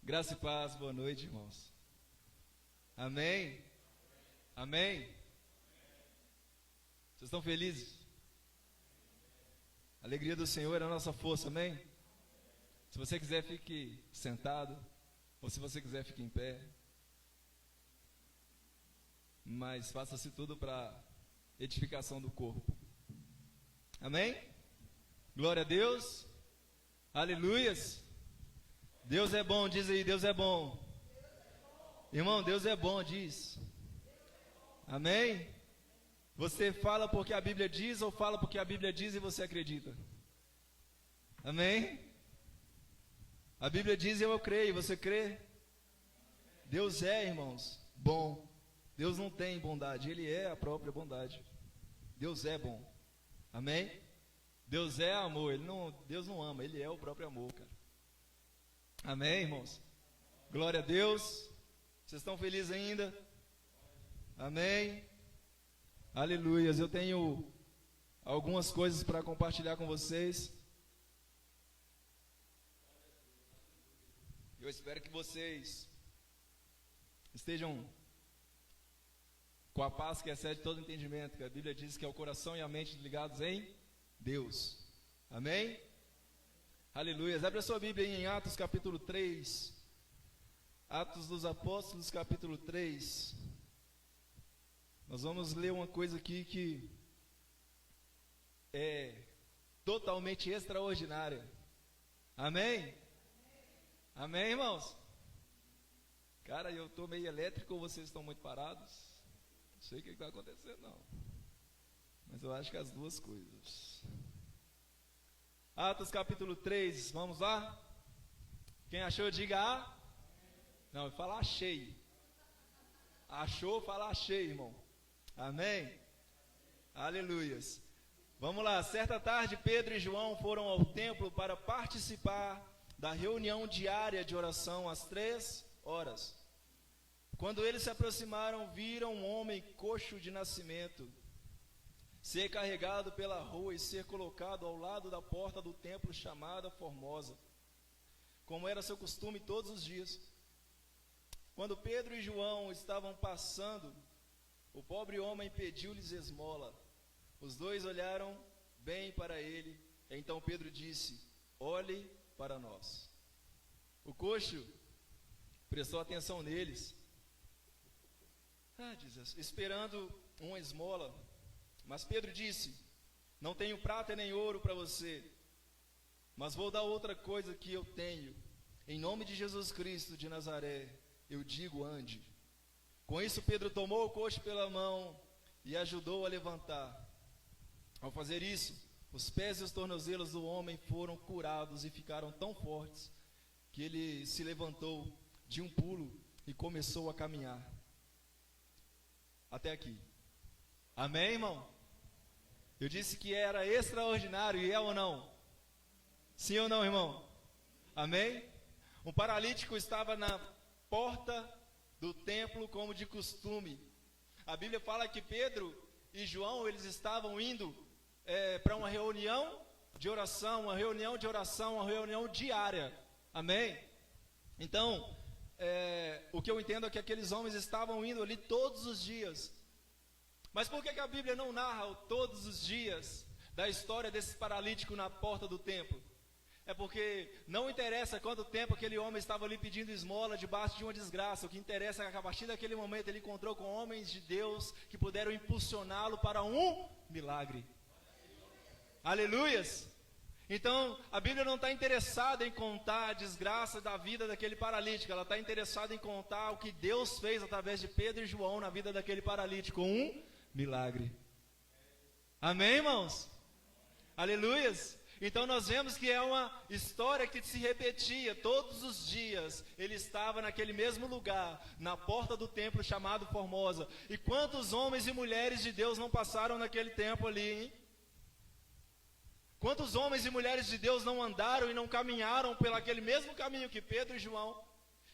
Graça e paz, boa noite, irmãos. Amém? Amém? Vocês estão felizes? A alegria do Senhor é a nossa força, amém? Se você quiser, fique sentado, ou se você quiser, fique em pé. Mas faça-se tudo para edificação do corpo. Amém? Glória a Deus. Aleluias. Deus é bom, diz aí, Deus é bom. Irmão, Deus é bom, diz. Amém? Você fala porque a Bíblia diz ou fala porque a Bíblia diz e você acredita? Amém? A Bíblia diz e eu creio, você crê? Deus é, irmãos, bom. Deus não tem bondade, Ele é a própria bondade. Deus é bom. Amém? Deus é amor, Deus não ama, Ele é o próprio amor, cara. Amém, irmãos? Glória a Deus. Vocês estão felizes ainda? Amém? Aleluias. Eu tenho algumas coisas para compartilhar com vocês. Eu espero que vocês estejam com a paz que excede todo entendimento, que a Bíblia diz que é o coração e a mente ligados em Deus. Amém? Aleluia. Abre a sua Bíblia aí em Atos capítulo 3. Atos dos Apóstolos capítulo 3. Nós vamos ler uma coisa aqui que é totalmente extraordinária. Amém? Amém, irmãos? Cara, eu estou meio elétrico ou vocês estão muito parados? Não sei o que está acontecendo, não. Mas eu acho que as duas coisas. Atos capítulo 3, vamos lá? Quem achou, diga A. Não, fala achei. Achou, fala achei, irmão. Amém? Aleluias. Vamos lá, certa tarde Pedro e João foram ao templo para participar da reunião diária de oração às 3 horas. Quando eles se aproximaram, viram um homem coxo de nascimento ser carregado pela rua e ser colocado ao lado da porta do templo chamada Formosa, como era seu costume todos os dias. Quando Pedro e João estavam passando, o pobre homem pediu-lhes esmola. Os dois olharam bem para ele. Então Pedro disse: olhe para nós. O coxo prestou atenção neles, esperando uma esmola. Mas Pedro disse: não tenho prata nem ouro para você, mas vou dar outra coisa que eu tenho. Em nome de Jesus Cristo de Nazaré, eu digo, ande. Com isso Pedro tomou o coxo pela mão e ajudou a levantar. Ao fazer isso, os pés e os tornozelos do homem foram curados e ficaram tão fortes que ele se levantou de um pulo e começou a caminhar. Até aqui. Amém, irmão? Eu disse que era extraordinário, e é ou não? Sim ou não, irmão? Amém? Um paralítico estava na porta do templo como de costume. A Bíblia fala que Pedro e João, eles estavam indo para uma reunião de oração, uma reunião diária. Amém? Então, o que eu entendo é que aqueles homens estavam indo ali todos os dias. Mas por que a Bíblia não narra todos os dias da história desse paralítico na porta do templo? É porque não interessa quanto tempo aquele homem estava ali pedindo esmola debaixo de uma desgraça. O que interessa é que a partir daquele momento ele encontrou com homens de Deus que puderam impulsioná-lo para um milagre. Aleluias! Então, a Bíblia não está interessada em contar a desgraça da vida daquele paralítico. Ela está interessada em contar o que Deus fez através de Pedro e João na vida daquele paralítico. Um milagre. Amém, irmãos? Aleluias! Então nós vemos que é uma história que se repetia todos os dias. Ele estava naquele mesmo lugar, na porta do templo chamado Formosa. E quantos homens e mulheres de Deus não passaram naquele tempo ali, hein? Quantos homens e mulheres de Deus não andaram e não caminharam pelo aquele mesmo caminho que Pedro e João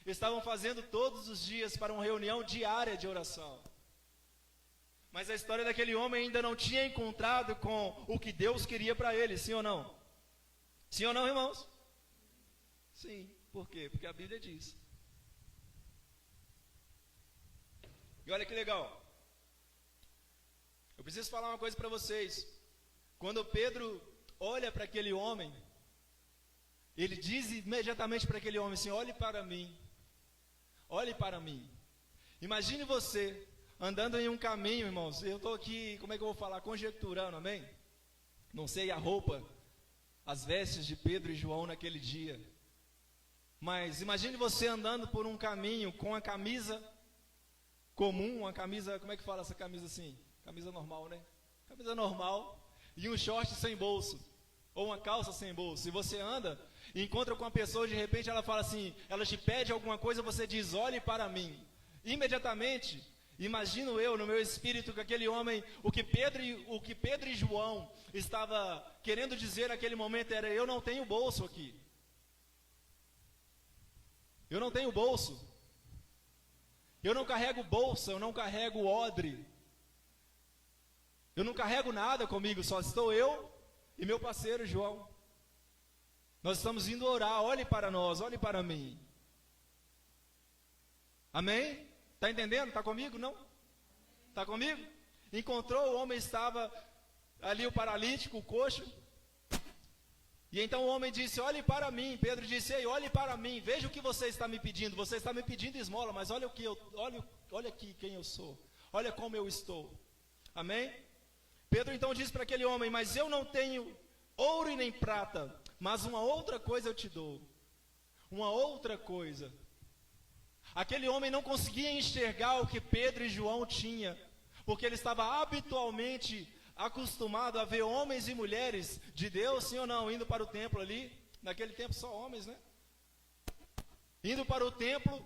estavam fazendo todos os dias para uma reunião diária de oração? Mas a história daquele homem ainda não tinha encontrado com o que Deus queria para ele, sim ou não? Sim ou não, irmãos? Sim. Por quê? Porque a Bíblia diz. E olha que legal. Eu preciso falar uma coisa para vocês. Quando Pedro olha para aquele homem, ele diz imediatamente para aquele homem assim: olhe para mim. Olhe para mim. Imagine você andando em um caminho, irmãos. Eu estou aqui, como é que eu vou falar? Conjecturando, amém? Não sei a roupa, as vestes de Pedro e João naquele dia. Mas imagine você andando por um caminho com a camisa comum, uma camisa, como é que fala essa camisa assim? Camisa normal, né? Camisa normal e um short sem bolso, ou uma calça sem bolso. E você anda e encontra com uma pessoa, de repente ela fala assim, ela te pede alguma coisa, você diz: olhe para mim. Imediatamente, imagino eu no meu espírito que aquele homem, o que Pedro e João estava querendo dizer naquele momento era: eu não tenho bolso aqui. Eu não tenho bolso. Eu não carrego bolsa, eu não carrego odre. Eu não carrego nada comigo, só estou eu e meu parceiro João. Nós estamos indo orar, olhe para nós, olhe para mim. Amém? Está entendendo? Está comigo? Não? Está comigo? Encontrou, o homem estava ali, o paralítico, o coxo. E então o homem disse: olhe para mim. Pedro disse: ei, olhe para mim, veja o que você está me pedindo. Você está me pedindo esmola, mas olha olha aqui quem eu sou. Olha como eu estou. Amém? Pedro então disse para aquele homem: mas eu não tenho ouro e nem prata, mas uma outra coisa eu te dou. Uma outra coisa. Aquele homem não conseguia enxergar o que Pedro e João tinham, porque ele estava habitualmente acostumado a ver homens e mulheres de Deus, sim ou não, indo para o templo ali. Naquele tempo só homens, né? Indo para o templo,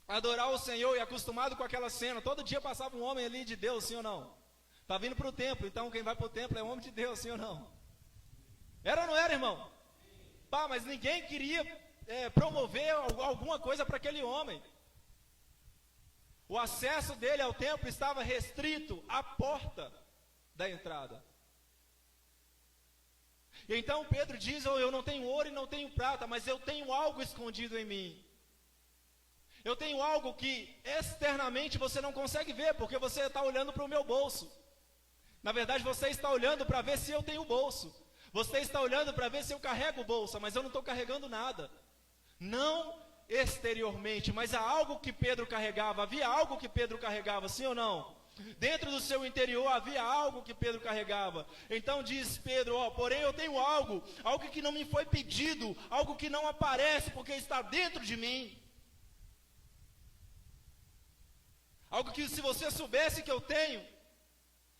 adorar o Senhor, e acostumado com aquela cena. Todo dia passava um homem ali de Deus, sim ou não? Está vindo para o templo, então quem vai para o templo é homem de Deus, sim ou não? Era ou não era, irmão? Pá, mas ninguém queria promover alguma coisa para aquele homem. O acesso dele ao templo estava restrito à porta da entrada. E então Pedro diz: oh, eu não tenho ouro e não tenho prata, mas eu tenho algo escondido em mim. Eu tenho algo que externamente você não consegue ver, porque você está olhando para o meu bolso. Na verdade, você está olhando para ver se eu tenho bolso. Você está olhando para ver se eu carrego bolsa, mas eu não estou carregando nada. Não exteriormente, mas há algo que Pedro carregava. Havia algo que Pedro carregava, sim ou não? Dentro do seu interior havia algo que Pedro carregava. Então diz Pedro: ó, porém eu tenho algo que não me foi pedido, algo que não aparece porque está dentro de mim. Algo que se você soubesse que eu tenho,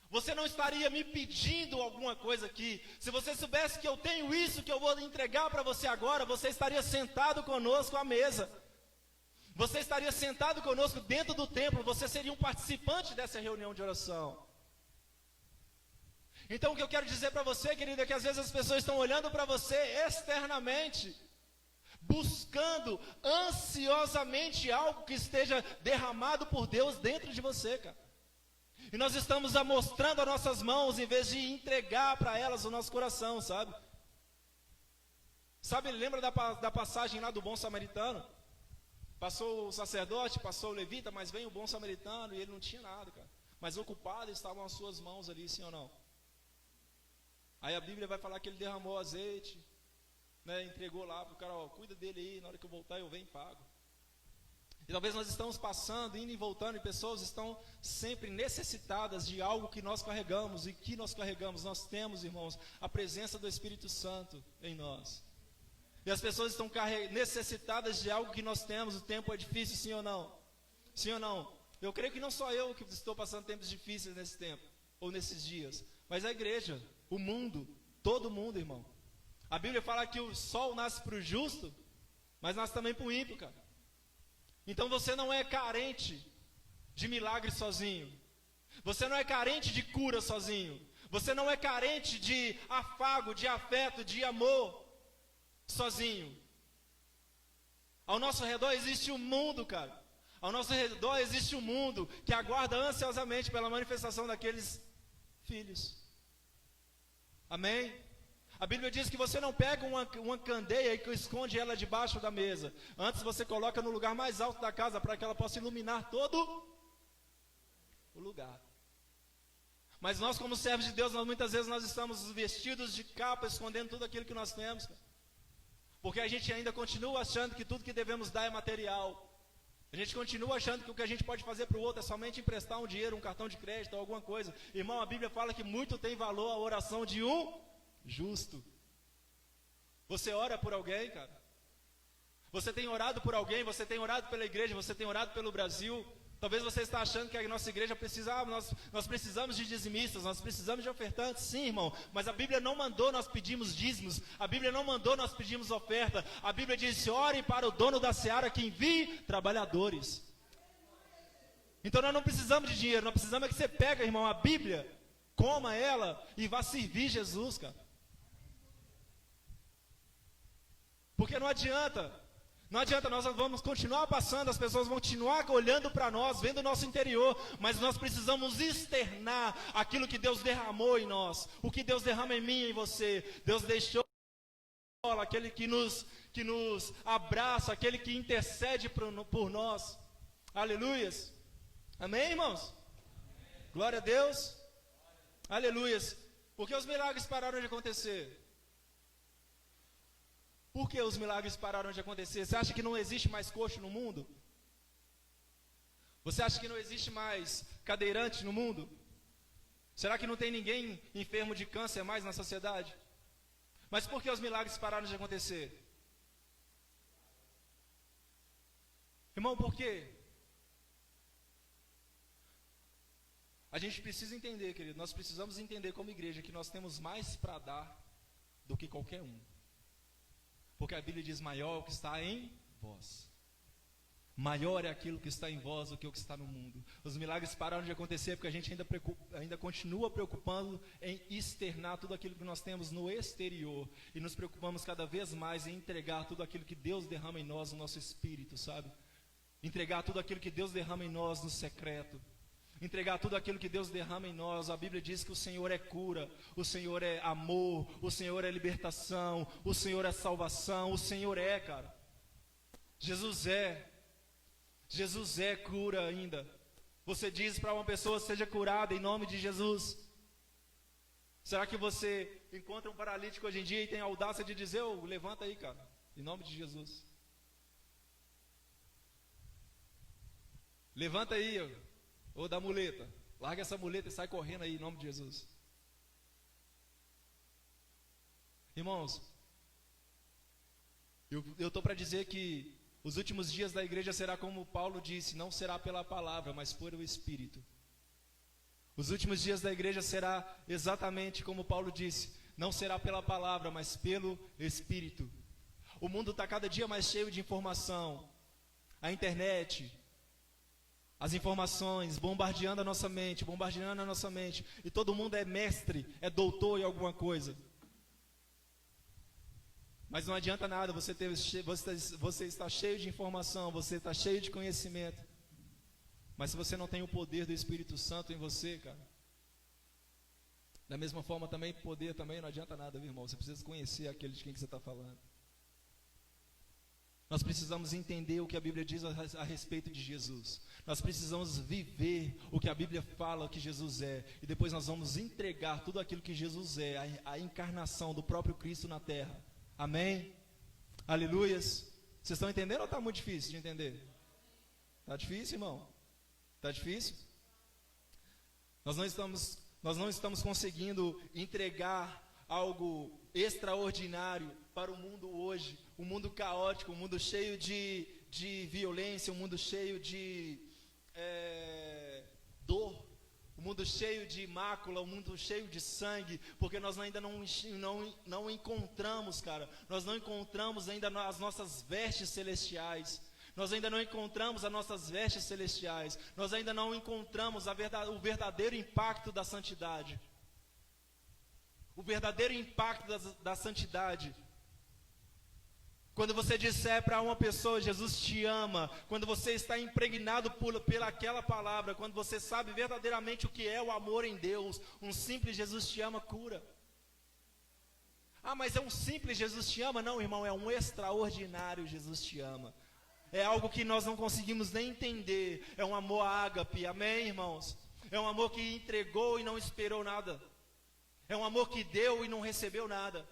você não estaria me pedindo alguma coisa aqui. Se você soubesse que eu tenho isso que eu vou entregar para você agora, você estaria sentado conosco à mesa. Você estaria sentado conosco dentro do templo. Você seria um participante dessa reunião de oração. Então o que eu quero dizer para você, querido, é que às vezes as pessoas estão olhando para você externamente, buscando ansiosamente algo que esteja derramado por Deus dentro de você, cara. E nós estamos mostrando as nossas mãos em vez de entregar para elas o nosso coração, sabe? Sabe, lembra da passagem lá do bom samaritano? Passou o sacerdote, passou o levita, mas vem o bom samaritano e ele não tinha nada, cara. Mas ocupado estavam as suas mãos ali, sim ou não? Aí a Bíblia vai falar que ele derramou azeite, né, entregou lá para o cara: ó, cuida dele aí, na hora que eu voltar eu venho e pago. E talvez nós estamos passando, indo e voltando, e pessoas estão sempre necessitadas de algo que nós carregamos. E que nós carregamos? Nós temos, irmãos, a presença do Espírito Santo em nós. E as pessoas estão necessitadas de algo que nós temos. O tempo é difícil, sim ou não? Sim ou não? Eu creio que não só eu que estou passando tempos difíceis nesse tempo, ou nesses dias, mas a igreja, o mundo, todo mundo, irmão. A Bíblia fala que o sol nasce para o justo, mas nasce também para o ímpio, cara. Então você não é carente de milagre sozinho. Você não é carente de cura sozinho. Você não é carente de afago, de afeto, de amor sozinho. Ao nosso redor existe um mundo, cara. Ao nosso redor existe um mundo que aguarda ansiosamente pela manifestação daqueles filhos. Amém? A Bíblia diz que você não pega uma candeia e esconde ela debaixo da mesa. Antes você coloca no lugar mais alto da casa para que ela possa iluminar todo o lugar. Mas nós, como servos de Deus, muitas vezes nós estamos vestidos de capa, escondendo tudo aquilo que nós temos, cara. Porque a gente ainda continua achando que tudo que devemos dar é material. A gente continua achando que o que a gente pode fazer para o outro é somente emprestar um dinheiro, um cartão de crédito ou alguma coisa. Irmão, a Bíblia fala que muito tem valor a oração de um justo. Você ora por alguém, cara? Você tem orado por alguém? Você tem orado pela igreja? Você tem orado pelo Brasil? Talvez você está achando que a nossa igreja precisa, nós precisamos de dizimistas, nós precisamos de ofertantes. Sim, irmão, mas a Bíblia não mandou nós pedimos dízimos, a Bíblia não mandou nós pedimos oferta. A Bíblia diz: ore para o dono da seara que envie trabalhadores. Então nós não precisamos de dinheiro, nós precisamos é que você pega, irmão, a Bíblia, coma ela e vá servir Jesus, cara. Porque não adianta, nós vamos continuar passando, as pessoas vão continuar olhando para nós, vendo o nosso interior, mas nós precisamos externar aquilo que Deus derramou em nós, o que Deus derrama em mim e em você. Deus deixou aquele que nos abraça, aquele que intercede por nós. Aleluias. Amém, irmãos? Glória a Deus. Aleluias. Porque os milagres pararam de acontecer. Por que os milagres pararam de acontecer? Você acha que não existe mais coxo no mundo? Você acha que não existe mais cadeirante no mundo? Será que não tem ninguém enfermo de câncer mais na sociedade? Mas por que os milagres pararam de acontecer? Irmão, por quê? A gente precisa entender, querido, nós precisamos entender como igreja que nós temos mais para dar do que qualquer um. Porque a Bíblia diz: maior é o que está em vós. Maior é aquilo que está em vós do que o que está no mundo. Os milagres pararam de acontecer porque a gente ainda continua preocupando em externar tudo aquilo que nós temos no exterior. E nos preocupamos cada vez mais em entregar tudo aquilo que Deus derrama em nós, no nosso espírito, sabe? Entregar tudo aquilo que Deus derrama em nós no secreto. Entregar tudo aquilo que Deus derrama em nós. A Bíblia diz que o Senhor é cura, o Senhor é amor, o Senhor é libertação, o Senhor é salvação, o Senhor é, cara. Jesus é cura ainda. Você diz para uma pessoa: seja curada em nome de Jesus. Será que você encontra um paralítico hoje em dia e tem a audácia de dizer: levanta aí, cara, em nome de Jesus. Levanta aí, ou da muleta, larga essa muleta e sai correndo aí em nome de Jesus. Irmãos, eu estou para dizer que os últimos dias da igreja será como Paulo disse: não será pela palavra, mas por o Espírito. Os últimos dias da igreja será exatamente como Paulo disse: não será pela palavra, mas pelo Espírito. O mundo está cada dia mais cheio de informação. A internet, as informações bombardeando a nossa mente, e todo mundo é mestre, é doutor em alguma coisa. Mas não adianta nada, você está cheio de informação, você está cheio de conhecimento, mas se você não tem o poder do Espírito Santo em você, cara, da mesma forma também, poder também não adianta nada, meu irmão. Você precisa conhecer aquele de quem que você está falando. Nós precisamos entender o que a Bíblia diz a respeito de Jesus. Nós precisamos viver o que a Bíblia fala que Jesus é. E depois nós vamos entregar tudo aquilo que Jesus é, a encarnação do próprio Cristo na terra. Amém? Aleluias. Vocês estão entendendo ou está muito difícil de entender? Está difícil, irmão? Está difícil? Nós não estamos conseguindo entregar algo extraordinário para o mundo hoje, um mundo caótico, um mundo cheio de violência, um mundo cheio de dor, um mundo cheio de mácula, um mundo cheio de sangue, porque nós ainda não encontramos, cara, nós não encontramos ainda as nossas vestes celestiais. Nós ainda não encontramos as nossas vestes celestiais. Nós ainda não encontramos o verdadeiro impacto da santidade. O verdadeiro impacto da santidade. Quando você disser para uma pessoa: Jesus te ama, quando você está impregnado pelaquela palavra, quando você sabe verdadeiramente o que é o amor em Deus, um simples Jesus te ama cura. Ah, mas é um simples Jesus te ama. Não, irmão, é um extraordinário Jesus te ama. É algo que nós não conseguimos nem entender. É um amor ágape, amém, irmãos? É um amor que entregou e não esperou nada. É um amor que deu e não recebeu nada.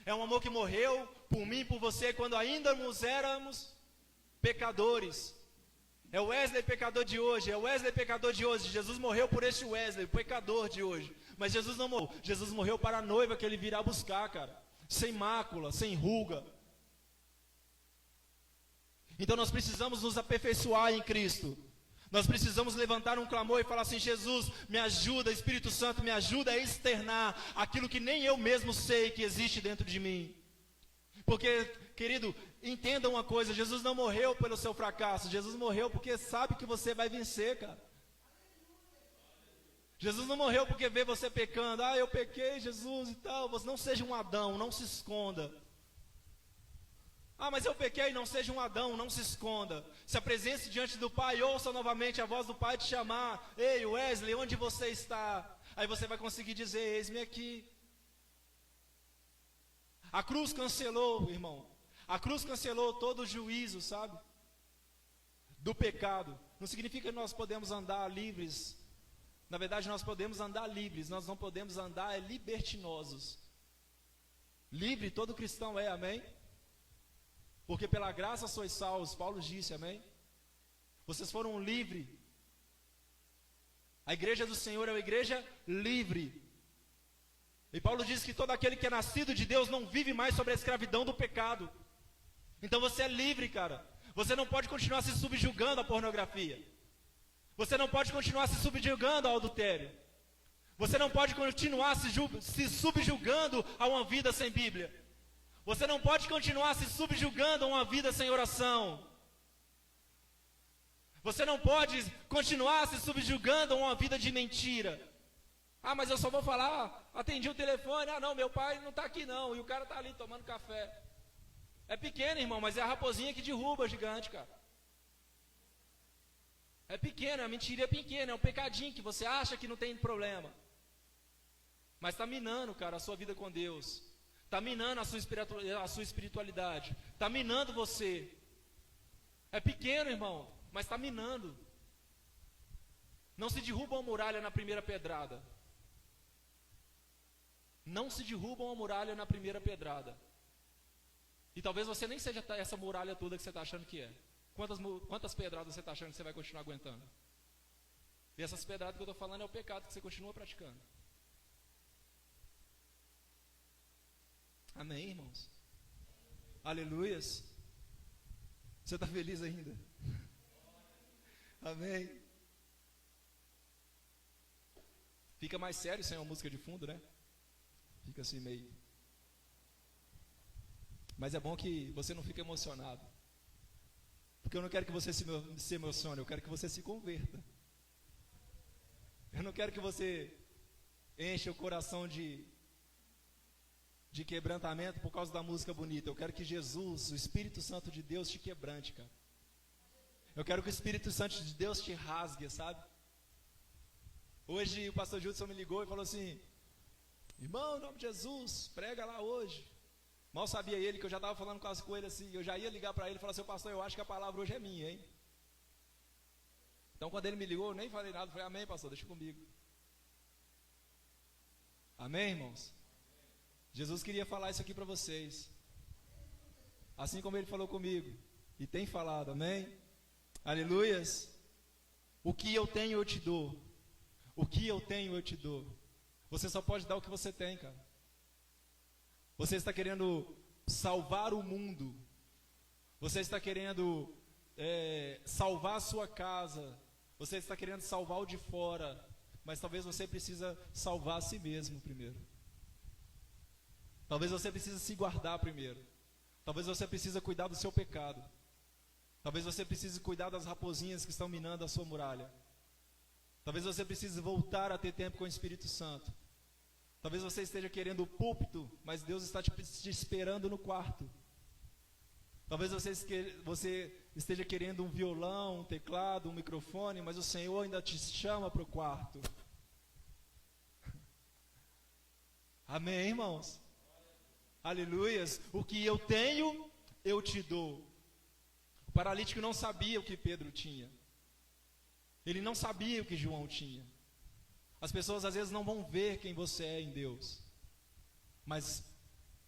É um amor que morreu por mim e por você quando ainda nos éramos pecadores. É o Wesley pecador de hoje, é o Wesley pecador de hoje. Jesus morreu por este Wesley, o pecador de hoje. Mas Jesus não morreu. Jesus morreu para a noiva que ele virá buscar, cara. Sem mácula, sem ruga. Então nós precisamos nos aperfeiçoar em Cristo. Nós precisamos levantar um clamor e falar assim: Jesus, me ajuda, Espírito Santo, me ajuda a externar aquilo que nem eu mesmo sei que existe dentro de mim. Porque, querido, entenda uma coisa, Jesus não morreu pelo seu fracasso, Jesus morreu porque sabe que você vai vencer, cara. Jesus não morreu porque vê você pecando. Ah, eu pequei, Jesus, e tal. Você não seja um Adão, não se esconda. Ah, mas eu pequei, não seja um Adão, não se esconda. Se apresente diante do Pai, ouça novamente a voz do Pai te chamar. Ei, Wesley, onde você está? Aí você vai conseguir dizer: eis-me aqui. A cruz cancelou, irmão. A cruz cancelou todo o juízo, sabe? Do pecado. Não significa que nós podemos andar livres. Na verdade, nós podemos andar livres. Nós não podemos andar libertinosos. Livre todo cristão é, amém? Porque pela graça sois salvos, Paulo disse, amém? Vocês foram livres. A igreja do Senhor é uma igreja livre. E Paulo diz que todo aquele que é nascido de Deus não vive mais sobre a escravidão do pecado. Então você é livre, cara. Você não pode continuar se subjugando à pornografia. Você não pode continuar se subjugando ao adultério. Você não pode continuar se subjugando a uma vida sem Bíblia. Você não pode continuar se subjugando a uma vida sem oração. Você não pode continuar se subjugando a uma vida de mentira. Ah, mas eu só vou falar, atendi o telefone, ah não, meu pai não está aqui não, e o cara está ali tomando café. É pequeno, irmão, mas é a raposinha que derruba o gigante, cara. É pequeno, a mentira é pequena, é um pecadinho que você acha que não tem problema. Mas está minando, cara, a sua vida com Deus. Está minando a sua espiritualidade. Está minando você. É pequeno, irmão, mas está minando. Não se derruba uma muralha na primeira pedrada. Não se derruba uma muralha na primeira pedrada. E talvez você nem seja essa muralha toda que você está achando que é. Quantas pedradas você está achando que você vai continuar aguentando? E essas pedradas que eu estou falando é o pecado que você continua praticando. Amém, irmãos? Aleluias. Você está feliz ainda? Amém. Fica mais sério sem uma música de fundo, né? Fica assim meio. Mas é bom que você não fique emocionado. Porque eu não quero que você se emocione, eu quero que você se converta. Eu não quero que você encha o coração de quebrantamento por causa da música bonita. Eu quero que Jesus, o Espírito Santo de Deus, te quebrante, cara. Eu quero que o Espírito Santo de Deus te rasgue, sabe? Hoje o pastor Judson me ligou e falou assim: irmão, em nome de Jesus, prega lá hoje. Mal sabia ele que eu já estava falando quase com ele assim. Eu já ia ligar para ele e falar assim: pastor, eu acho que a palavra hoje é minha, hein? Então quando ele me ligou, eu nem falei nada. Falei: amém, pastor, deixa comigo. Amém, irmãos? Jesus queria falar isso aqui para vocês. Assim como ele falou comigo. E tem falado, amém? Aleluias. O que eu tenho eu te dou. O que eu tenho eu te dou. Você só pode dar o que você tem, cara. Você está querendo salvar o mundo. Você está querendo salvar a sua casa. Você está querendo salvar o de fora. Mas talvez você precisa salvar a si mesmo primeiro. Talvez você precise se guardar primeiro. Talvez você precise cuidar do seu pecado. Talvez você precise cuidar das raposinhas que estão minando a sua muralha. Talvez você precise voltar a ter tempo com o Espírito Santo. Talvez você esteja querendo o púlpito, mas Deus está te esperando no quarto. Talvez você esteja querendo um violão, um teclado, um microfone, mas o Senhor ainda te chama para o quarto. Amém, irmãos? Aleluias. O que eu tenho, eu te dou. O paralítico não sabia o que Pedro tinha. Ele não sabia o que João tinha. As pessoas às vezes não vão ver quem você é em Deus. Mas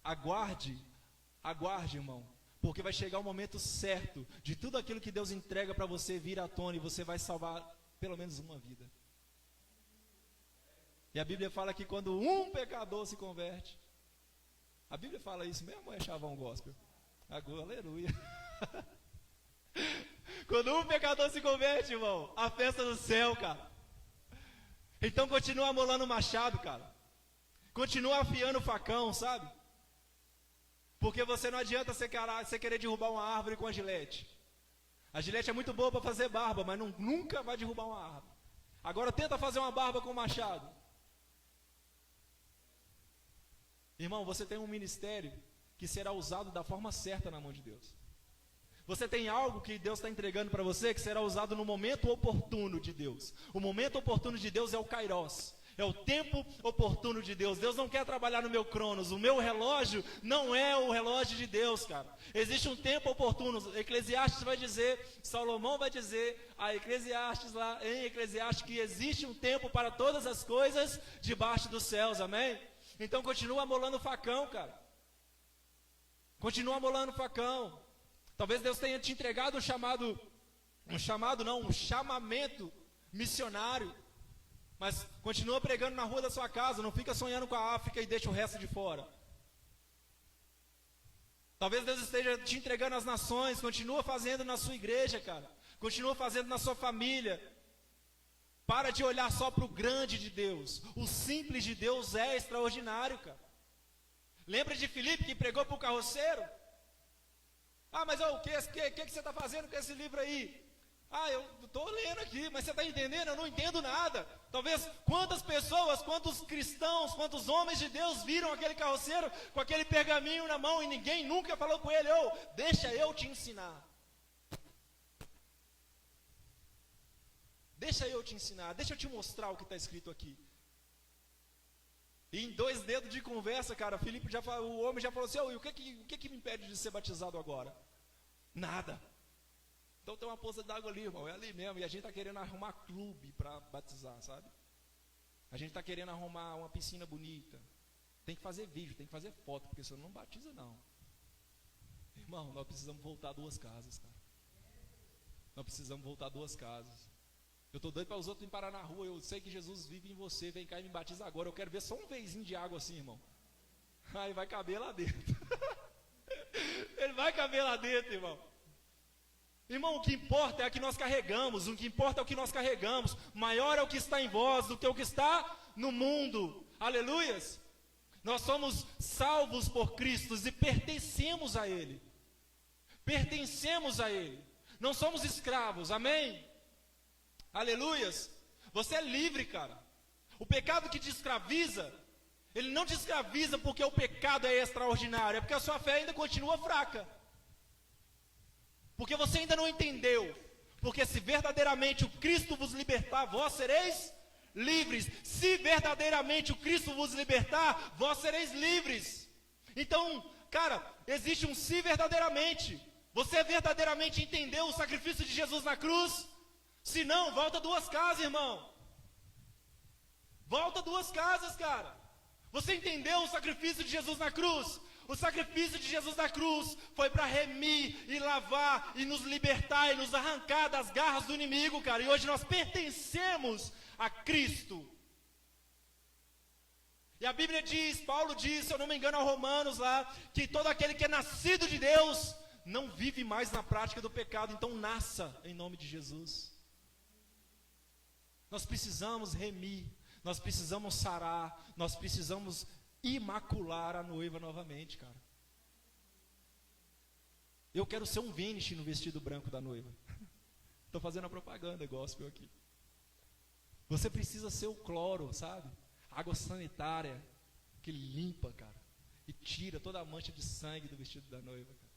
aguarde, irmão. Porque vai chegar o momento certo de tudo aquilo que Deus entrega para você vir à tona e você vai salvar pelo menos uma vida. E a Bíblia fala que quando um pecador se converte, a Bíblia fala isso mesmo ou é chavão gospel? Aleluia. Quando um pecador se converte, irmão, a festa do céu, cara. Então continua amolando o machado, cara. Continua afiando o facão, sabe? Porque você não adianta você querer derrubar uma árvore com a gilete. A gilete é muito boa para fazer barba, mas nunca vai derrubar uma árvore. Agora tenta fazer uma barba com o machado. Irmão, você tem um ministério que será usado da forma certa na mão de Deus. Você tem algo que Deus está entregando para você que será usado no momento oportuno de Deus. O momento oportuno de Deus é o Kairos. É o tempo oportuno de Deus. Deus não quer trabalhar no meu cronos. O meu relógio não é o relógio de Deus, cara. Existe um tempo oportuno. Eclesiastes vai dizer, Salomão vai dizer, a Eclesiastes lá em Eclesiastes, que existe um tempo para todas as coisas debaixo dos céus, amém? Então continua amolando o facão, cara. Continua amolando o facão. Talvez Deus tenha te entregado um chamamento missionário. Mas continua pregando na rua da sua casa, não fica sonhando com a África e deixa o resto de fora. Talvez Deus esteja te entregando as nações, continua fazendo na sua igreja, cara. Continua fazendo na sua família. Para de olhar só para o grande de Deus. O simples de Deus é extraordinário, cara. Lembra de Filipe que pregou para o carroceiro? Ah, mas o que você está fazendo com esse livro aí? Ah, eu estou lendo aqui, mas você está entendendo? Eu não entendo nada. Talvez quantas pessoas, quantos cristãos, quantos homens de Deus viram aquele carroceiro com aquele pergaminho na mão e ninguém nunca falou com ele, deixa eu te ensinar. Deixa eu te ensinar, deixa eu te mostrar o que está escrito aqui. E em 2 dedos de conversa, cara, o homem já falou assim, e o que me impede de ser batizado agora? Nada. Então tem uma poça d'água ali, irmão, é ali mesmo. E a gente está querendo arrumar clube para batizar, sabe? A gente está querendo arrumar uma piscina bonita. Tem que fazer vídeo, tem que fazer foto, porque senão não batiza não. Irmão, nós precisamos voltar 2 casas, cara. Nós precisamos voltar 2 casas. Eu estou doido para os outros me parar na rua. Eu sei que Jesus vive em você, vem cá e me batiza agora. Eu quero ver só um vezinho de água assim, irmão. Aí vai caber lá dentro. Ele vai caber lá dentro, irmão. Irmão, o que importa é o que nós carregamos. O que importa é o que nós carregamos. Maior é o que está em vós do que o que está no mundo. Aleluias. Nós somos salvos por Cristo e pertencemos a Ele. Pertencemos a Ele. Não somos escravos, amém? Aleluias. Você é livre, cara. O pecado que te escraviza, ele não te escraviza porque o pecado é extraordinário, é porque a sua fé ainda continua fraca. Porque você ainda não entendeu. Porque se verdadeiramente o Cristo vos libertar, vós sereis livres. Se verdadeiramente o Cristo vos libertar, vós sereis livres. Então, cara, existe um se verdadeiramente. Você verdadeiramente entendeu o sacrifício de Jesus na cruz? Se não, volta 2 casas, irmão. Volta 2 casas, cara. Você entendeu o sacrifício de Jesus na cruz? O sacrifício de Jesus na cruz foi para remir e lavar e nos libertar e nos arrancar das garras do inimigo, cara. E hoje nós pertencemos a Cristo. E a Bíblia diz, Paulo diz, se eu não me engano, a Romanos lá, que todo aquele que é nascido de Deus não vive mais na prática do pecado. Então nasça em nome de Jesus. Nós precisamos remir, nós precisamos sarar, nós precisamos imacular a noiva novamente, cara. Eu quero ser um Vinish no vestido branco da noiva. Estou fazendo a propaganda gospel aqui. Você precisa ser o cloro, sabe? Água sanitária que limpa, cara, e tira toda a mancha de sangue do vestido da noiva, cara.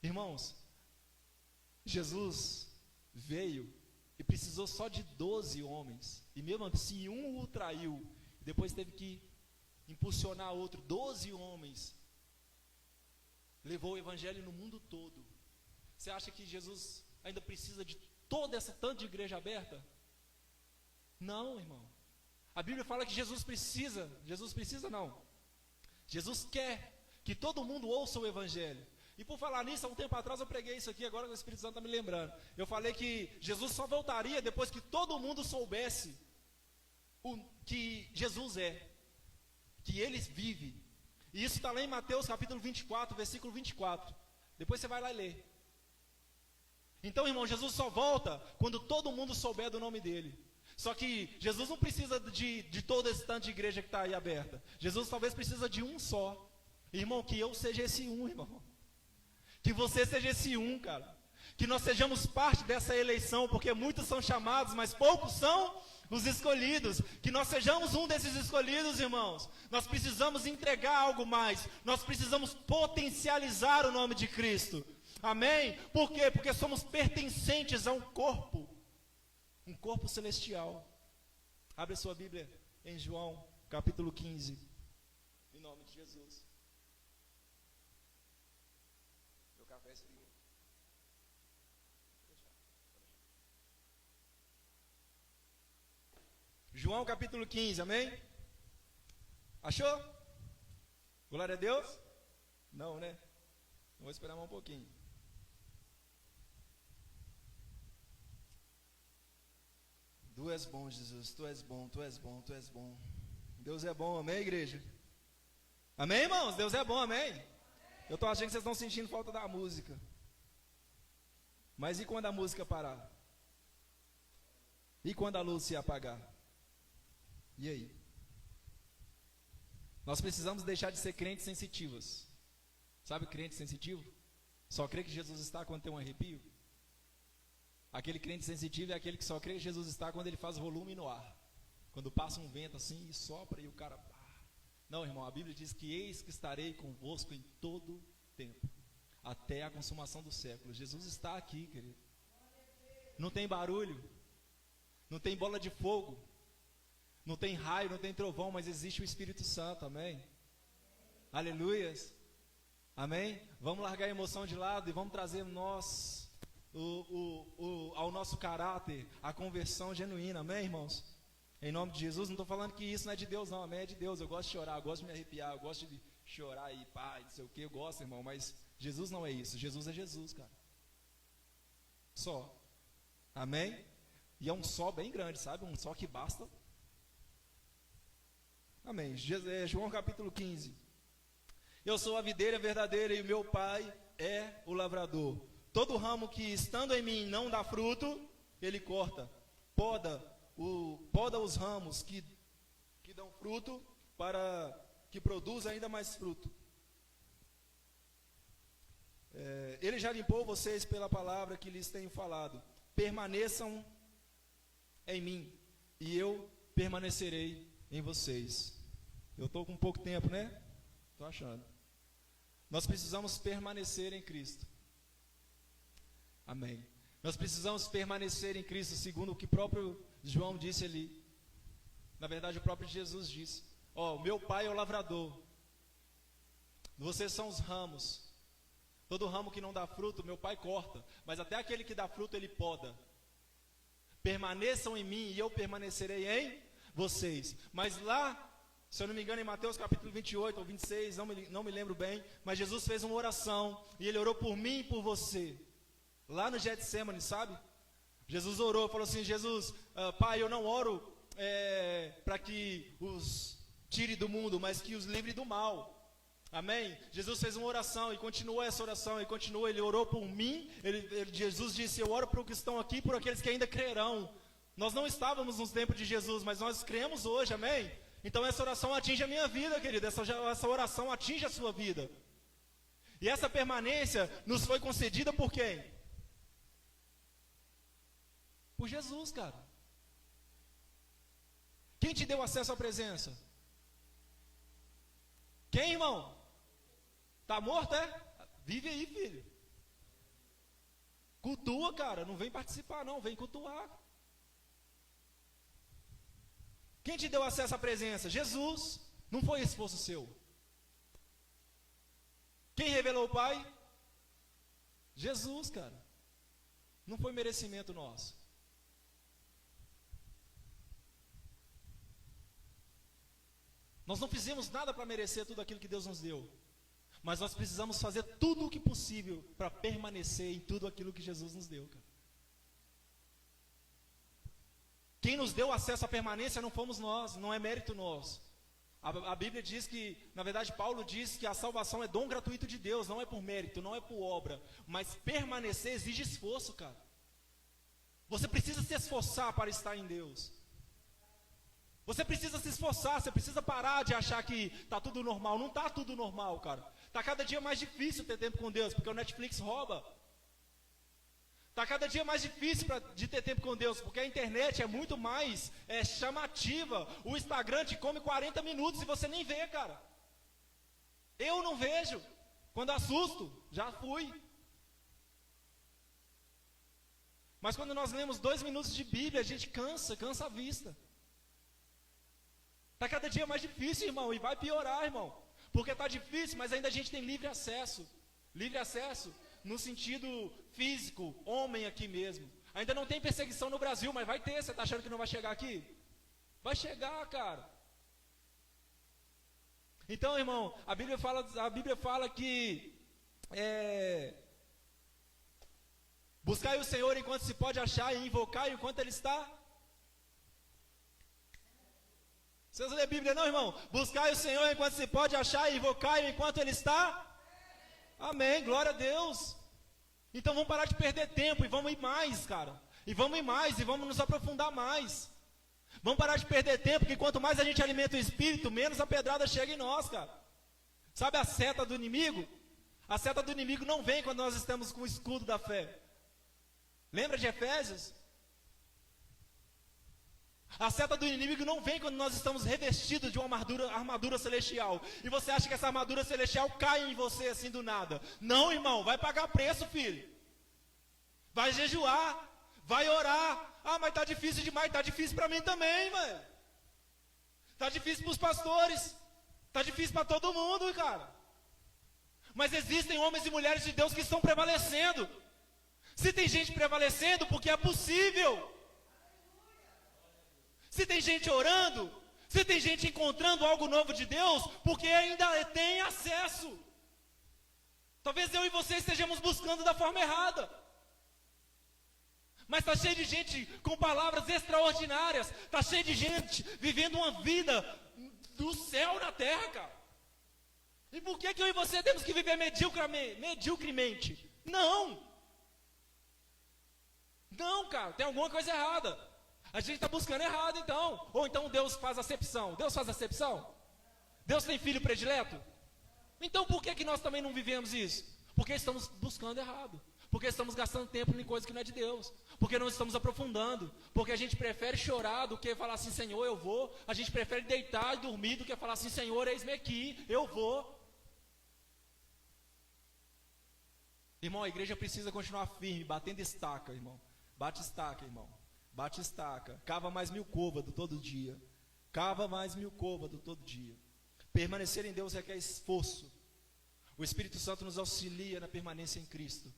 Irmãos, Jesus veio e precisou só de 12 homens, e mesmo assim um o traiu, depois teve que impulsionar outro. 12 homens levou o evangelho no mundo todo. Você acha que Jesus ainda precisa de toda essa tanto de igreja aberta? Não, irmão. A Bíblia fala que Jesus precisa não. Jesus quer que todo mundo ouça o evangelho. E por falar nisso, há um tempo atrás eu preguei isso aqui, agora o Espírito Santo está me lembrando. Eu falei que Jesus só voltaria depois que todo mundo soubesse o que Jesus é, que Ele vive. E isso está lá em Mateus capítulo 24, versículo 24. Depois você vai lá e lê. Então, irmão, Jesus só volta quando todo mundo souber do nome dEle. Só que Jesus não precisa de todo esse tanto de igreja que está aí aberta. Jesus talvez precisa de um só. Irmão, que eu seja esse um, irmão. Que você seja esse um, cara. Que nós sejamos parte dessa eleição, porque muitos são chamados, mas poucos são os escolhidos. Que nós sejamos um desses escolhidos, irmãos. Nós precisamos entregar algo mais. Nós precisamos potencializar o nome de Cristo. Amém? Por quê? Porque somos pertencentes a um corpo celestial. Abre a sua Bíblia em João, capítulo 15. Em nome de Jesus. Meu café esfriou. João, capítulo 15, amém? Achou? Glória a Deus? Não, né? Vou esperar mais um pouquinho. Tu és bom, Jesus, Tu és bom, Tu és bom, Tu és bom. Deus é bom, amém, igreja? Amém, irmãos? Deus é bom, amém? Eu estou achando que vocês estão sentindo falta da música. Mas e quando a música parar? E quando a luz se apagar? E aí? Nós precisamos deixar de ser crentes sensitivos. Sabe crente sensitivo? Só crê que Jesus está quando tem um arrepio? Aquele crente sensitivo é aquele que só crê que Jesus está quando ele faz volume no ar. Quando passa um vento assim e sopra e o cara... Não, irmão, a Bíblia diz que eis que estarei convosco em todo tempo, até a consumação do século. Jesus está aqui, querido. Não tem barulho, não tem bola de fogo, não tem raio, não tem trovão, mas existe o Espírito Santo, amém? Aleluias, amém? Vamos largar a emoção de lado e vamos trazer ao nosso caráter a conversão genuína, amém, irmãos? Em nome de Jesus. Não estou falando que isso não é de Deus, não, amém? É de Deus. Eu gosto de chorar, eu gosto de me arrepiar, eu gosto de chorar e pá, não sei o que, eu gosto, irmão, mas Jesus não é isso. Jesus é Jesus, cara. Só, amém? E é um só bem grande, sabe? Um só que basta. Amém. João capítulo 15. Eu sou a videira verdadeira e o meu pai é o lavrador. Todo ramo que estando em mim não dá fruto, ele corta, poda os ramos que dão fruto, para que produza ainda mais fruto. Ele já limpou vocês pela palavra que lhes tenho falado. Permaneçam em mim, e eu permanecerei em vocês. Eu estou com pouco tempo, né? Estou achando. Nós precisamos permanecer em Cristo. Amém. Nós precisamos permanecer em Cristo, segundo o que próprio João disse ali. Na verdade, o próprio Jesus disse: ó, meu pai é o lavrador, vocês são os ramos. Todo ramo que não dá fruto, meu pai corta, mas até aquele que dá fruto, ele poda. Permaneçam em mim e eu permanecerei em vocês. Mas lá, se eu não me engano, em Mateus capítulo 28 ou 26, não me lembro bem, mas Jesus fez uma oração, e ele orou por mim e por você. Lá no Getsemane, sabe? Jesus orou, falou assim: Jesus, pai, eu não oro para que os tire do mundo, mas que os livre do mal. Amém? Jesus fez uma oração e continuou essa oração, e continuou, ele orou por mim. Jesus disse: eu oro para os que estão aqui, por aqueles que ainda crerão. Nós não estávamos nos tempos de Jesus, mas nós cremos hoje, amém? Então essa oração atinge a minha vida, querido, essa oração atinge a sua vida. E essa permanência nos foi concedida por quem? Por Jesus, cara. Quem te deu acesso à presença? Quem, irmão? Tá morto, é? Vive aí, filho. Cultua, cara. Não vem participar, não. Vem cultuar. Quem te deu acesso à presença? Jesus. Não foi esforço seu. Quem revelou o Pai? Jesus, cara. Não foi merecimento nosso. Nós não fizemos nada para merecer tudo aquilo que Deus nos deu. Mas nós precisamos fazer tudo o que possível para permanecer em tudo aquilo que Jesus nos deu, cara. Quem nos deu acesso à permanência não fomos nós, não é mérito nosso. A Bíblia diz que, na verdade, Paulo diz que a salvação é dom gratuito de Deus, não é por mérito, não é por obra. Mas permanecer exige esforço, cara. Você precisa se esforçar para estar em Deus. Você precisa se esforçar, você precisa parar de achar que está tudo normal. Não está tudo normal, cara. Está cada dia mais difícil ter tempo com Deus, porque o Netflix rouba. Está cada dia mais difícil de ter tempo com Deus, porque a internet é muito mais chamativa. O Instagram te come 40 minutos e você nem vê, cara. Eu não vejo. Quando assusto, já fui. Mas quando nós lemos 2 minutos de Bíblia, a gente cansa a vista. Está cada dia mais difícil, irmão, e vai piorar, irmão. Porque está difícil, mas ainda a gente tem livre acesso. Livre acesso no sentido físico, homem aqui mesmo. Ainda não tem perseguição no Brasil, mas vai ter. Você está achando que não vai chegar aqui? Vai chegar, cara. Então, irmão, a Bíblia fala que buscai o Senhor enquanto se pode achar e invocai enquanto Ele está. Vocês lêem a Bíblia não, irmão? Buscai o Senhor enquanto se pode achar e invocai enquanto Ele está. Amém, glória a Deus. Então vamos parar de perder tempo e vamos ir mais, cara. E vamos ir mais e vamos nos aprofundar mais. Vamos parar de perder tempo, porque quanto mais a gente alimenta o Espírito, menos a pedrada chega em nós, cara. Sabe a seta do inimigo? A seta do inimigo não vem quando nós estamos com o escudo da fé. Lembra de Efésios? A seta do inimigo não vem quando nós estamos revestidos de uma armadura celestial. E você acha que essa armadura celestial cai em você assim do nada. Não, irmão, vai pagar preço, filho. Vai jejuar, vai orar. Ah, mas está difícil demais, está difícil para mim também, velho. Está difícil para os pastores. Está difícil para todo mundo, cara. Mas existem homens e mulheres de Deus que estão prevalecendo. Se tem gente prevalecendo, porque é possível. Se tem gente orando, se tem gente encontrando algo novo de Deus, porque ainda tem acesso. Talvez eu e você estejamos buscando da forma errada. Mas está cheio de gente com palavras extraordinárias. Está cheio de gente vivendo uma vida do céu na terra, cara. E por que eu e você temos que viver mediocremente? Não, cara, tem alguma coisa errada. A gente está buscando errado, então. Ou então Deus faz acepção. Deus faz acepção? Deus tem filho predileto? Então por que nós também não vivemos isso? Porque estamos buscando errado. Porque estamos gastando tempo em coisa que não é de Deus. Porque não estamos aprofundando. Porque a gente prefere chorar do que falar assim, Senhor, eu vou. A gente prefere deitar e dormir do que falar assim, Senhor, eis-me aqui, eu vou. Irmão, a igreja precisa continuar firme, batendo estaca, irmão. Bate estaca, irmão. Bate estaca, cava mais 1000 côvados todo dia. Cava mais 1000 côvados todo dia. Permanecer em Deus requer esforço. O Espírito Santo nos auxilia na permanência em Cristo.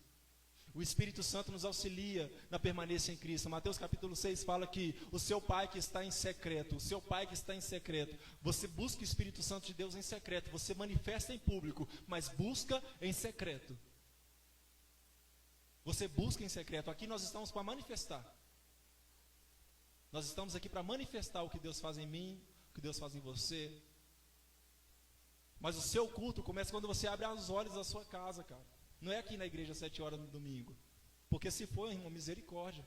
O Espírito Santo nos auxilia na permanência em Cristo. Mateus capítulo 6 fala que o seu Pai que está em secreto, o seu Pai que está em secreto, você busca o Espírito Santo de Deus em secreto, você manifesta em público, mas busca em secreto. Você busca em secreto. Aqui nós estamos para manifestar. Nós estamos aqui para manifestar o que Deus faz em mim, o que Deus faz em você. Mas o seu culto começa quando você abre os olhos da sua casa, cara. Não é aqui na igreja às 7 horas no domingo. Porque se for, irmão, misericórdia.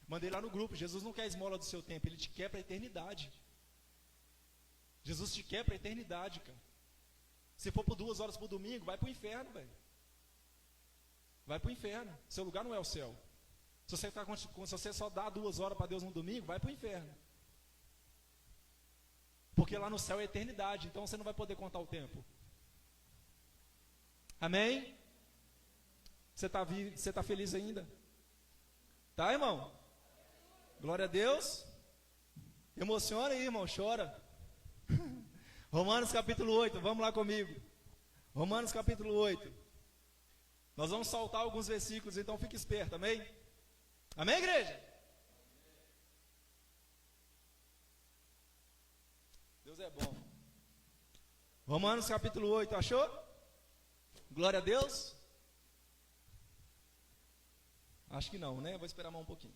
Mandei lá no grupo, Jesus não quer esmola do seu tempo, Ele te quer para a eternidade. Jesus te quer para a eternidade, cara. Se for por 2 horas por domingo, vai para o inferno, velho. Vai para o inferno. Seu lugar não é o céu. Se você só dá 2 horas para Deus no domingo, vai para o inferno. Porque lá no céu é eternidade, então você não vai poder contar o tempo. Amém? Você está feliz ainda? Tá, irmão? Glória a Deus. Emociona aí, irmão, chora. Romanos capítulo 8, vamos lá comigo. Romanos capítulo 8. Nós vamos saltar alguns versículos, então fique esperto, amém? Amém, igreja? Deus é bom. Romanos capítulo 8, achou? Glória a Deus. Acho que não, né? Vou esperar mais um pouquinho.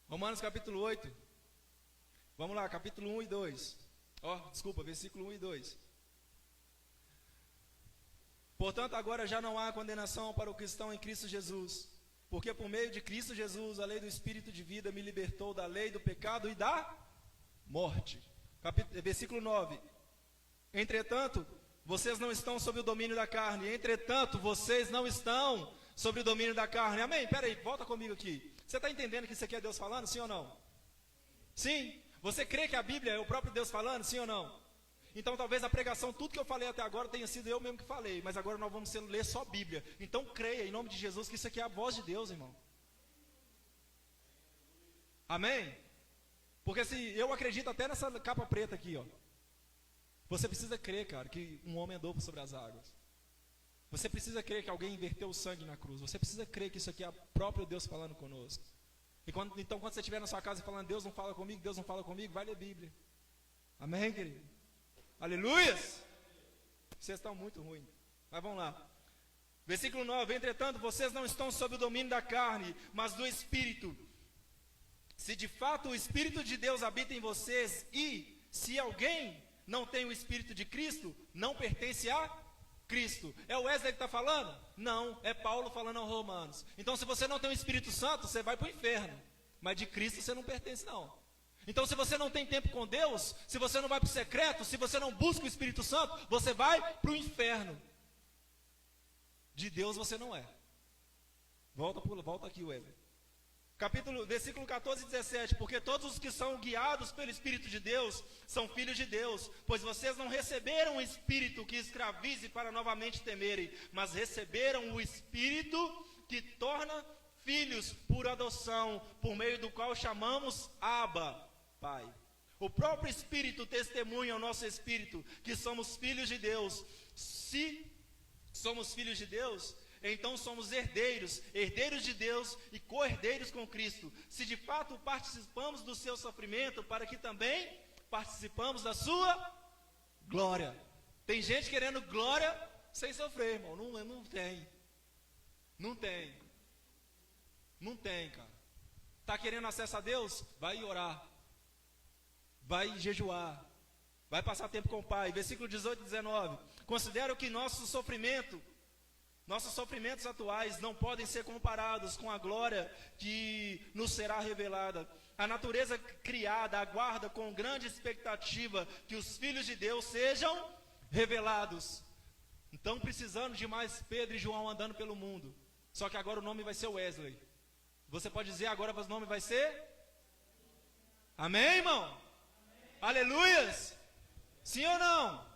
Romanos capítulo 8. Vamos lá, capítulo 1 e 2. Desculpa, versículo 1 e 2. Portanto, agora já não há condenação para o cristão em Cristo Jesus, porque por meio de Cristo Jesus, a lei do Espírito de vida me libertou da lei do pecado e da morte. Versículo 9. Entretanto, vocês não estão sob o domínio da carne. Entretanto, vocês não estão sob o domínio da carne. Amém? Pera aí, volta comigo aqui. Você está entendendo que isso aqui é Deus falando, sim ou não? Sim? Você crê que a Bíblia é o próprio Deus falando, sim ou não? Então talvez a pregação, tudo que eu falei até agora tenha sido eu mesmo que falei, mas agora nós vamos ler só Bíblia. Então creia em nome de Jesus que isso aqui é a voz de Deus, irmão. Amém? Porque se eu acredito até nessa capa preta aqui, ó. Você precisa crer, cara, que um homem andou sobre as águas. Você precisa crer que alguém inverteu o sangue na cruz. Você precisa crer que isso aqui é o próprio Deus falando conosco. Então quando você estiver na sua casa e falando, Deus não fala comigo, Deus não fala comigo, vai ler Bíblia. Amém, querido? Aleluias! Vocês estão muito ruins. Mas vamos lá. Versículo 9. Entretanto, vocês não estão sob o domínio da carne, mas do Espírito. Se de fato o Espírito de Deus habita em vocês, e se alguém não tem o Espírito de Cristo, não pertence a Cristo. É o Wesley que está falando? Não, é Paulo falando aos Romanos. Então se você não tem o Espírito Santo, você vai para o inferno. Mas de Cristo você não pertence não. Então se você não tem tempo com Deus, se você não vai para o secreto, se você não busca o Espírito Santo, você vai para o inferno. De Deus você não é. Volta aqui, Wesley. Versículo 14 e 17. Porque todos os que são guiados pelo Espírito de Deus são filhos de Deus. Pois vocês não receberam o Espírito que escravize para novamente temerem, mas receberam o Espírito que torna filhos por adoção, por meio do qual chamamos Abba, Pai. O próprio Espírito testemunha ao nosso Espírito que somos filhos de Deus. Se somos filhos de Deus, então somos herdeiros, herdeiros de Deus e co-herdeiros com Cristo. Se de fato participamos do seu sofrimento, para que também participamos da sua glória. Tem gente querendo glória sem sofrer, irmão. Não tem. Não tem. Não tem, cara. Está querendo acesso a Deus? Vai orar. Vai jejuar. Vai passar tempo com o Pai. Versículo 18 e 19. Considero que nossos sofrimentos atuais não podem ser comparados com a glória que nos será revelada. A natureza criada aguarda com grande expectativa que os filhos de Deus sejam revelados. Então precisando de mais Pedro e João andando pelo mundo. Só que agora o nome vai ser Wesley. Você pode dizer agora que o nome vai ser? Amém, irmão? Amém. Aleluias? Sim ou não?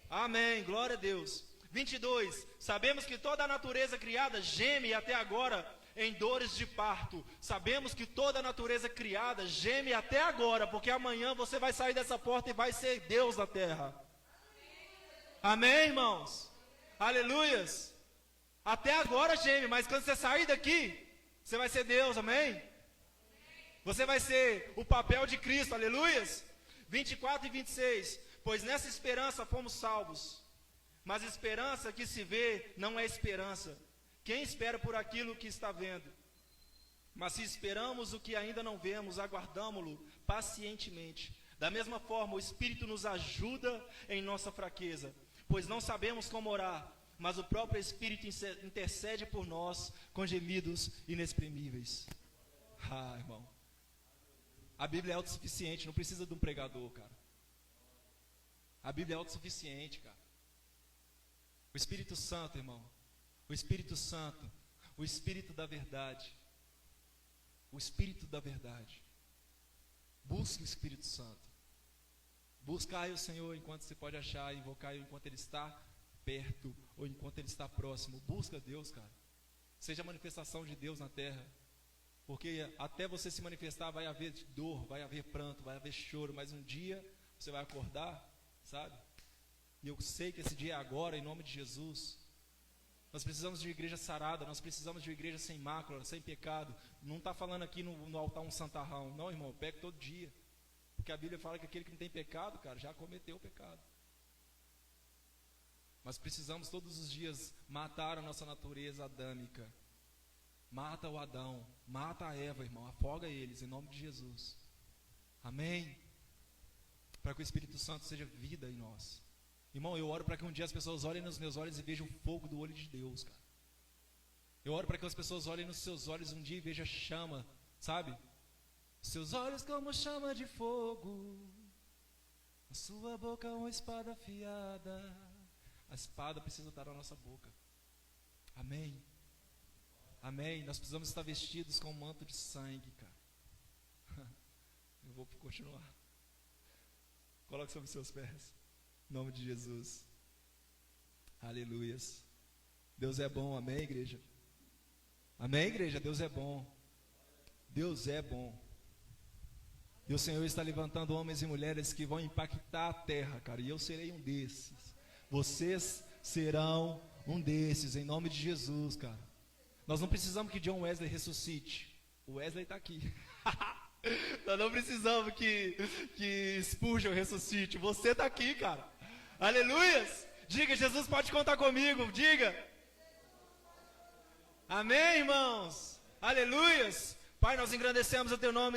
Amém, glória a Deus. 22, sabemos que toda a natureza criada geme até agora em dores de parto. Sabemos que toda a natureza criada geme até agora, porque amanhã você vai sair dessa porta e vai ser Deus na terra. Amém, irmãos? Aleluias. Até agora geme, mas quando você sair daqui, você vai ser Deus, amém? Você vai ser o papel de Cristo, aleluias. 24 e 26, pois nessa esperança fomos salvos. Mas esperança que se vê não é esperança. Quem espera por aquilo que está vendo? Mas se esperamos o que ainda não vemos, aguardamo-lo pacientemente. Da mesma forma, o Espírito nos ajuda em nossa fraqueza, pois não sabemos como orar, mas o próprio Espírito intercede por nós com gemidos inexprimíveis. Irmão, a Bíblia é autossuficiente, não precisa de um pregador, cara. A Bíblia é autossuficiente, cara. O Espírito Santo, irmão, o Espírito Santo, o Espírito da verdade, o Espírito da verdade. Busque o Espírito Santo. Buscai o Senhor enquanto se pode achar, invocai-o enquanto Ele está perto. ou enquanto Ele está próximo. Busca Deus, cara. Seja a manifestação de Deus na terra. Porque até você se manifestar vai haver dor, vai haver pranto, vai haver choro. Mas um dia você vai acordar, sabe? E eu sei que esse dia é agora, em nome de Jesus. Nós precisamos de uma igreja sarada, nós precisamos de uma igreja sem mácula, sem pecado. Não está falando aqui no altar um santarrão. Não, irmão, eu pego todo dia. Porque a Bíblia fala que aquele que não tem pecado, cara, já cometeu o pecado. Mas precisamos todos os dias matar a nossa natureza adâmica. Mata o Adão, mata a Eva, irmão, afoga eles, em nome de Jesus. Amém? Para que o Espírito Santo seja vida em nós. Irmão, eu oro para que um dia as pessoas olhem nos meus olhos e vejam o fogo do olho de Deus, cara. Eu oro para que as pessoas olhem nos seus olhos um dia e vejam chama, sabe? Seus olhos como chama de fogo, a sua boca uma espada afiada. A espada precisa estar na nossa boca. Amém? Amém? Nós precisamos estar vestidos com um manto de sangue, cara. Eu vou continuar. Coloque sobre seus pés. Em nome de Jesus. Aleluias. Deus é bom, amém, igreja? Amém, igreja? Deus é bom. Deus é bom. E o Senhor está levantando homens e mulheres que vão impactar a terra, cara. E eu serei um desses. Vocês serão um desses, em nome de Jesus, cara. Nós não precisamos que John Wesley ressuscite. O Wesley está aqui. Nós não precisamos que Spurgeon ressuscite. Você está aqui, cara. Aleluias! Diga, Jesus pode contar comigo. Diga. Amém, irmãos? Aleluias! Pai, nós engrandecemos o teu nome.